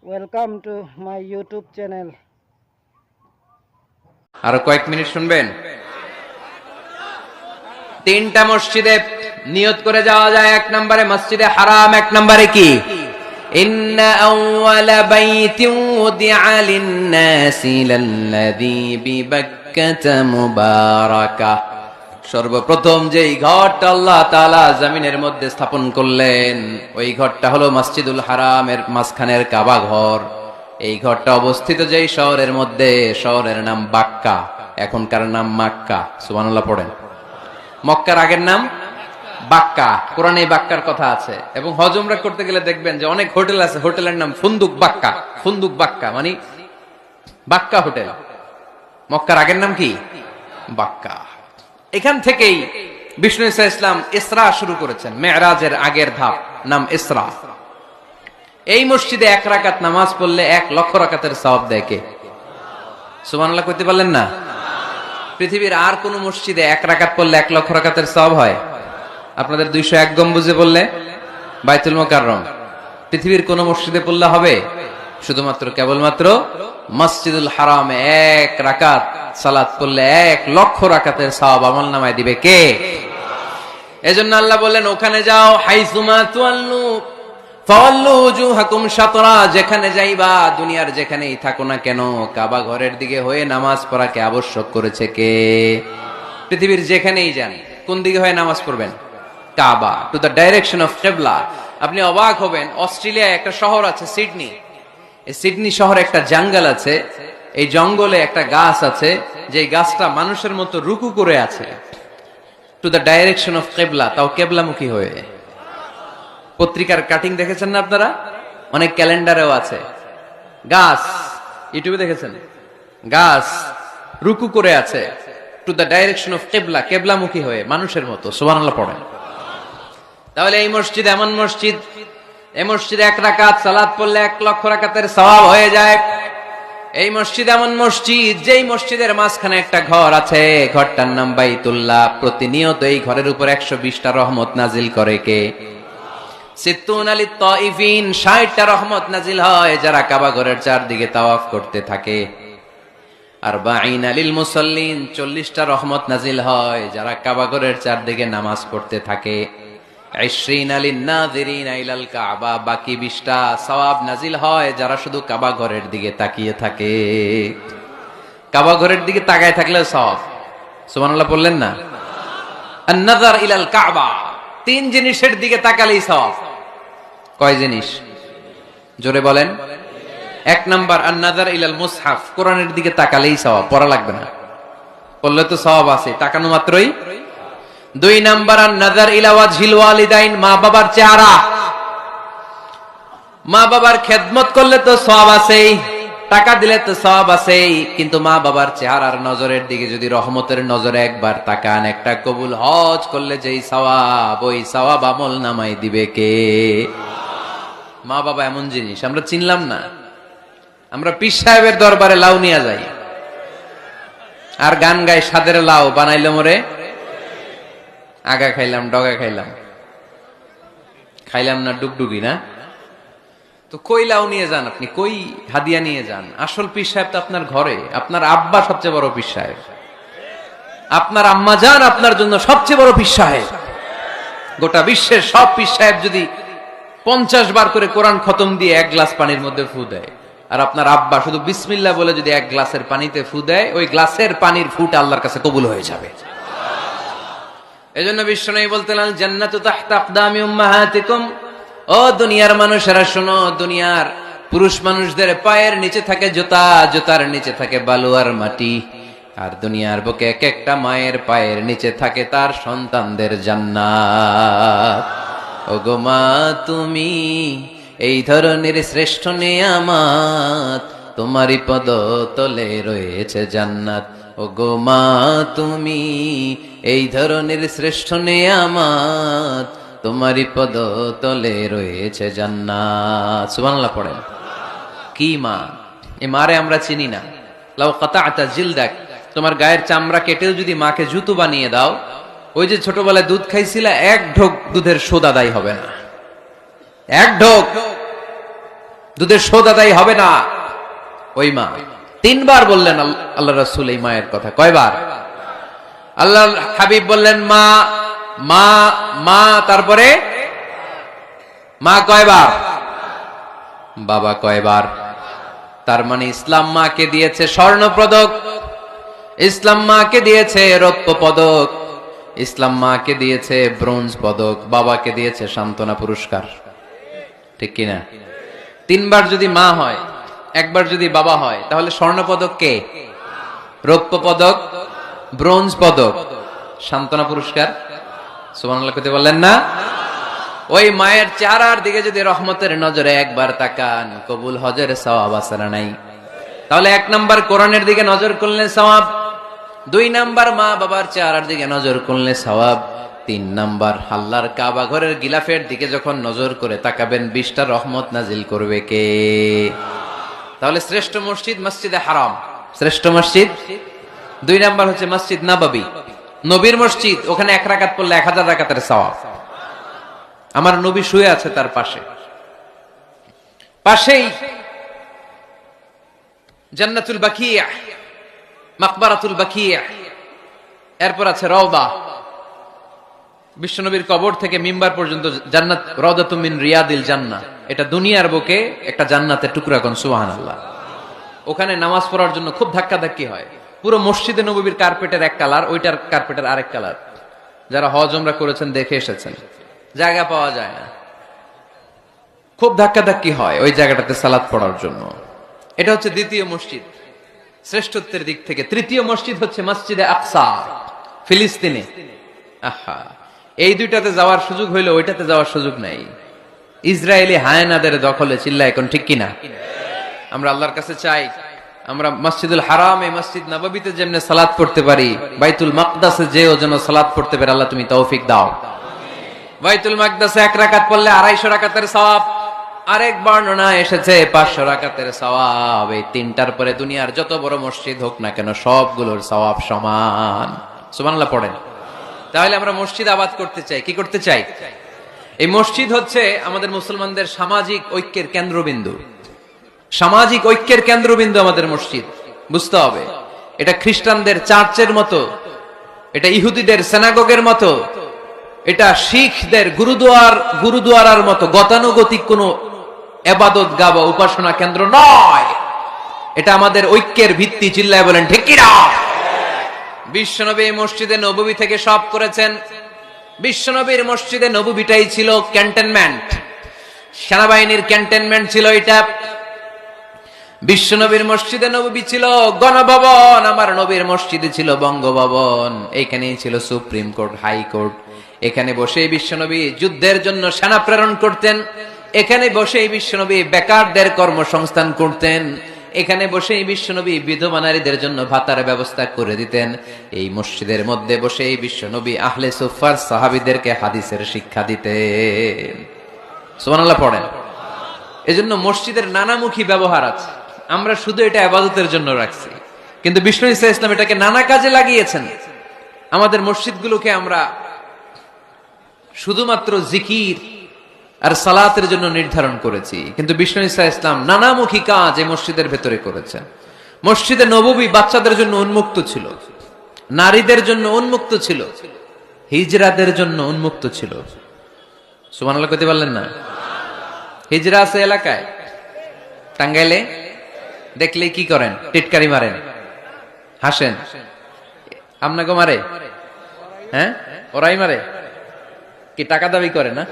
Welcome to my YouTube channel. আরো কয়েক minute শুনবেন। তিনটা মসজিদে নিয়ত করে যাওয়া যায়। এক নম্বরে মসজিদে হারাম, এক নম্বরে কি ইন্না আউওয়ালা বাইতিন উদিআ লিন-নাসি লাল্লাযী বিবাক্কাতা মুবারাকা। সর্বপ্রথম যেই ঘরটা আল্লাহ তাআলা জমিনের মধ্যে স্থাপন করলেন ওই ঘরটা হলো মসজিদুল হারামের মাঝখানের কাবা ঘর। এই ঘরটা অবস্থিত যেই শহরের মধ্যে, শহরের নাম বাক্কা, এখনকার নাম মক্কা। সুবহানাল্লাহ পড়েন। মক্কার আগের নাম বাক্কা। কোরআনে বাক্কার কথা আছে এবং হজ উমরা করতে গেলে দেখবেন যে অনেক হোটেল আছে, হোটেলের নাম ফুন্দুক বাক্কা। ফুন্দুক বাক্কা মানে বাক্কা হোটেল। মক্কার আগের নাম কি? বাক্কা। এখান থেকেই বিষ্ণু ঈসা ইসলাম ইসরা শুরু করেছেন। মেরাজের আগের ধাপ নাম ইসরা। এই মসজিদে 1 রাকাত নামাজ পড়লে 1 লক্ষ রাকাতের সওয়াব দেয় কে? সুবহানাল্লাহ কইতে পারলেন না? পৃথিবীর আর কোন মসজিদে 1 রাকাত পড়লে 1 লক্ষ রাকাতের সওয়াব হয়? আপনাদের 201 গম্বুজে পড়লে, বাইতুল মুকাররম, পৃথিবীর কোন মসজিদে পড়লে হবে? শুধুমাত্র কেবলমাত্র মসজিদুল হারামে 1 রাকাত সালাত পড়লে 1 লক্ষ রাকাতের সওয়াব আমলনামায় দিবে কে? এজন্য আল্লাহ বললেন ওখানে যাও, হাইসুমা তুয়াল্লু ফাওয়াল্লু উজুহাকুম শাতরা। যেখানে যাইবা, দুনিয়ার যেখানেই থাকো না কেন, কাবা ঘরের দিকে হয়ে নামাজ পড়াকে আবশ্যক করেছে কে? পৃথিবীর যেখানেই যান, কোন দিকে হয়ে নামাজ পড়বেন? কাবা, টু দ্য ডাইরেকশন অফ কিবলা। আপনি অবাক হবেন, অস্ট্রেলিয়ায় একটা শহর আছে সিডনি। এই সিডনি শহরে একটা জঙ্গল আছে। এই জঙ্গলে একটা গাছ আছে, যে গাছটা মানুষের মতো রুকু করে আছে, টু দ্য ডাইরেকশন অফ কিবলা, তাও কিবলামুখী হয়ে। পত্রিকার কাটিং দেখেছেন না আপনারা? অনেক ক্যালেন্ডারেও আছে। গাছ, ইউটিউবে দেখেছেন, গাছ রুকু করে আছে টু দ্য ডাইরেকশন অফ কিবলা, কিবলামুখী হয়ে মানুষের মতো। সুবহানাল্লাহ পড়েন। তাহলে এই মসজিদ এমন মসজিদ, এই মসজিদে 1 রাকাত সালাত পড়লে 1 লক্ষ রাকাতের সওয়াব হয়ে যায়। এই মসজিদ এমন মসজিদ, যেই মসজিদের মাঝখানে একটা ঘর আছে, ঘরটার নাম বাইতুল্লাহ। প্রতিনিয়ত এই ঘরের উপর 120টা রহমত নাজিল করে কে? 60টা রহমত নাজিল হয় যারা কাবা ঘরের চারদিকে তাওয়াফ করতে থাকে। 40 লিল মুসাল্লিন, 40টা রহমত নাজিল হয় যারা কাবা ঘরের চারদিকে নামাজ পড়তে থাকে। 20 লিন নাযিরিনা ইলাল কাবা, বাকি 20টা সওয়াব নাজিল হয় যারা শুধু কাবা ঘরের দিকে তাকিয়ে থাকে। কাবা ঘরের দিকে তাকায় থাকলে সওয়াব। সুবহানাল্লাহ বললেন না? আন-নাযার ইলাল কাবা, 3 জিনিসের দিকে তাকালেই সওয়াব। কয় জিনিস? জোরে বলেন। 1 নাম্বার আন-নাযার ইলাল মুসহাফ, কোরআনের দিকে তাকালেই সওয়াব, পড়া লাগবে না, পড়লে তো সওয়াব আছে, তাকানো মাত্রই। 2 নাম্বার আন-নাযার ইলা ওয়াজহিল ওয়ালিদাইন, মা বাবার চেহারা। মা বাবার খেদমত করলে তো সওয়াব আছেই, টাকা দিলে তো সওয়াব আছেই, কিন্তু মা বাবার চেহারার নজরের দিকে যদি রহমতের নজরে একবার তাকান, একটা কবুল হজ করলে যেই সওয়াব, ওই সওয়াব আমল নামাই দিবে কে? মা বাবা এমন জিনিস আমরা চিনলাম না। আমরা পীর সাহেবের দরবারে লাউ নিয়ে যাই আর গান গাই, সাদের লাউ বানাইলো মোরে, আগা খাইলাম, ডগা খাইলাম, খাইলাম না ডুগডুগি না। তো কই লাউ নিয়ে যান আপনি, কই হাদিয়া নিয়ে যান? আসল পীর সাহেব তো আপনার ঘরে। আপনার আব্বা সবচেয়ে বড় পীর সাহেব, আপনার আম্মা জান আপনার জন্য সবচেয়ে বড় পীর সাহেব। গোটা বিশ্বের সব পীর সাহেব যদি 50 বার করে কোরআন খতম দিয়ে 1 গ্লাস পানির মধ্যে ফু দেয়, আর আপনার আব্বা শুধু বিসমিল্লাহ বলে যদি 1 গ্লাসের পানিতে ফু দেয়, ওই গ্লাসের পানির ফুটা আল্লাহর কাছে কবুল হয়ে যাবে। এজন্য বিশ্বনবী বলতেন, জান্নাতু তাহতা আকদামি উম্মাহাতিকুম। ও দুনিয়ার মানুষেরা শোনো, দুনিয়ার পুরুষ মানুষদের পায়ের নিচে থাকে জুতা, জুতার নিচে থাকে বালু আর মাটি, আর দুনিয়ার বুকে এক একটা মায়ের পায়ের নিচে থাকে তার সন্তানদের জান্নাত। ওগো মা তুমি এই ধরনের শ্রেষ্ঠ নেয়ামত, তোমারই পদ তলে রয়েছে জান্নাত। ওগো মা তুমি এই ধরনের শ্রেষ্ঠ নেয়ামত, তোমারই পদ তলে রয়েছে জান্নাত। সুবহানাল্লাহ পড়েন। কি মা? এই মারে আমরা চিনি না। লাউ কাতাআতা জিলদাক, তোমার গায়ের চামড়া কেটেও যদি মাকে জুতো বানিয়ে দাও, ওই যে ছোটবেলায় দুধ খাইছিলা, 1 ঢোক দুধের শোধ আদায় হবে না। 1 ঢোক দুধের শোধ আদায় হবে না। ওই মা তিনবার বললেন আল্লাহ রাসূল এই মায়ের কথা। কয়বার? আল্লাহ হাবিব বললেন মা মা মা, তারপরে মা কয়বার? বাবা কয়বার? তার মানে ইসলাম মাকে দিয়েছে স্বর্ণ পদক, ইসলাম মাকে দিয়েছে রৌপ্য পদক, ইসলাম মাকে দিয়েছে ব্রোঞ্জ পদক, বাবাকে দিয়েছে সান্ত্বনা পুরস্কার। ঠিক কিনা? তিনবার যদি মা হয়, একবার যদি বাবা হয়, তাহলে স্বর্ণ পদক কে? রৌপ্য পদক, ব্রোঞ্জ পদক, সান্ত্বনা পুরস্কার। সুবহানাল্লাহ কইতে বললেন না? ওই মায়ের চেহারার দিকে যদি রহমতের নজরে একবার তাকান, কবুল হজের সওয়াব আছে না নাই? তাহলে 1 নাম্বার কোরআনের দিকে নজর করলে সওয়াব, 2 নাম্বার মা বাবার চেহারার দিকে নজর করলে সওয়াব, 3 নাম্বার আল্লাহর কাবা ঘরের গিলাফের দিকে যখন নজর করে তাকাবেন 20টা রহমত নাজিল করবে কে? তাহলে শ্রেষ্ঠ মসজিদ মসজিদে হারাম, শ্রেষ্ঠ মসজিদ। 2 নাম্বার হচ্ছে মসজিদ নববী, নবীর মসজিদ, ওখানে 1 রাকাত পড়লে 1000 রাকাতের সওয়াব। আমার নবী শুয়ে আছে তার পাশে, পাশেই জান্নাতুল বাকিয়া, মাকবারাতুল বাকিয়া, এরপর আছে রওদা। বিশ্বনবীর কবর থেকে মিম্বার পর্যন্ত জান্নাত, রওদাতুম মিন রিয়াদিল জান্নাহ। এটা দুনিয়ার বুকে একটা জান্নাতের টুকরা, কোন সুবহানাল্লাহ। ওখানে নামাজ পড়ার জন্য খুব ধাক্কাধাক্কি হয়। পুরো মসজিদে নববীর কার্পেটের এক কালার, ওইটার কার্পেটের আরেক কালার। যারা হজ উমরা করেছেন দেখে এসেছেন, জায়গা পাওয়া যায় না, খুব ধাক্কাধাক্কি হয় ওই জায়গাটাতে সালাত পড়ার জন্য। এটা হচ্ছে দ্বিতীয় মসজিদ শ্রেষ্ঠত্বের দিক থেকে। তৃতীয় মসজিদ হচ্ছে মসজিদে আকসা, ফিলিস্তিনে। আহা, এই দুইটাতে যাওয়ার সুযোগ হইলো, ওইটাতে যাওয়ার সুযোগ নাই। ইসরায়েলি হায়নাদের দখলে। চিল্লা এখন ঠিক কিনা? আমরা আল্লাহর কাছে চাই আমরা মসজিদুল হারামে, মসজিদ নববীতে যেমনে সালাত পড়তে পারি, বাইতুল মাকদাসে যেও যেন সালাত পড়তে পারে। আল্লাহ তুমি তৌফিক দাও। বাইতুল মাকদাসে 1 রাকাত পড়লে 250 রাকাতের সওয়াব, আরেক বর্ণনা এসেছে 500 রাকাতের সওয়াব। এই তিনটার পরে দুনিয়ার যত বড় মসজিদ হোক না কেন সবগুলোর সওয়াব সমান। সুবহানাল্লাহ পড়েন। তাহলে আমরা মসজিদ আবাদ করতে চাই। কি করতে চাই? এই মসজিদ হচ্ছে আমাদের মুসলমানদের সামাজিক ঐক্যের কেন্দ্রবিন্দু। সামাজিক ঐক্যের কেন্দ্রবিন্দু আমাদের মসজিদ। বুঝতে হবে, এটা খ্রিস্টানদের চার্চের মতো, এটা ইহুদিদের সিনাগগের মতো, এটা শিখদের গুরুদুয়ারার মতো গতানুগতিক কোন ইবাদত গাহ বা উপাসনা কেন্দ্র নয়। এটা আমাদের ঐক্যের ভিত্তি। চিল্লায় বলেন ঠিক কি না? বিশ্বনবী মসজিদে নববী থেকে সব করেছেন। বিশ্বনবীর মসজিদে নববীটাই ছিল ক্যান্টনমেন্ট, সেনাবাহিনীর ক্যান্টনমেন্ট ছিল এটা। বিশ্বনবীর মসজিদে নববী ছিল গণভবন, আমার নবীর মসজিদে ছিল বঙ্গভবন। এইখানেই ছিল সুপ্রিম কোর্ট, হাই কোর্ট। এখানে বসেই বিশ্বনবী যুদ্ধের জন্য সেনা প্রেরণ করতেন। এখানে বসেই বিশ্বনবী বেকারদের কর্মসংস্থান করতেন। এখানে বসেই বিশ্বনবী বিধবা নারীদের জন্য ভাতার ব্যবস্থা করে দিতেন। এই মসজিদের মধ্যে বসেই বিশ্বনবী আহলে সুফার সাহাবীদেরকে হাদিসের শিক্ষা দিতেন। সুবহানাল্লাহ পড়েন। এজন্য মসজিদের নানামুখী ব্যবহার আছে। আমরা শুধু এটা ইবাদতের জন্য রাখছি, কিন্তু বিষ্ণু ঈসা ইসলাম এটাকে নানা কাজে লাগিয়েছেন। আমাদের মসজিদগুলোকে আমরা শুধুমাত্র জিকির আর সালাতের জন্য নির্ধারণ করেছি, কিন্তু বিষ্ণু ঈসা ইসলাম নানামুখী কাজ এই মসজিদের ভেতরে করেছেন। মসজিদে নববী বাচ্চাদের জন্য উন্মুক্ত ছিল, নারীদের জন্য উন্মুক্ত ছিল, হিজরাদের জন্য উন্মুক্ত ছিল। সুবহানাল্লাহ কইতে পারলেন না? হিজরা আছে এলাকায়, টাঙ্গাইলে দেখলে কি করেন? টিটকারি মারেন, হাসেন। আপনাকে মারে? হ্যাঁ, ওরাই মারে। কি টাকা দাবি করে না?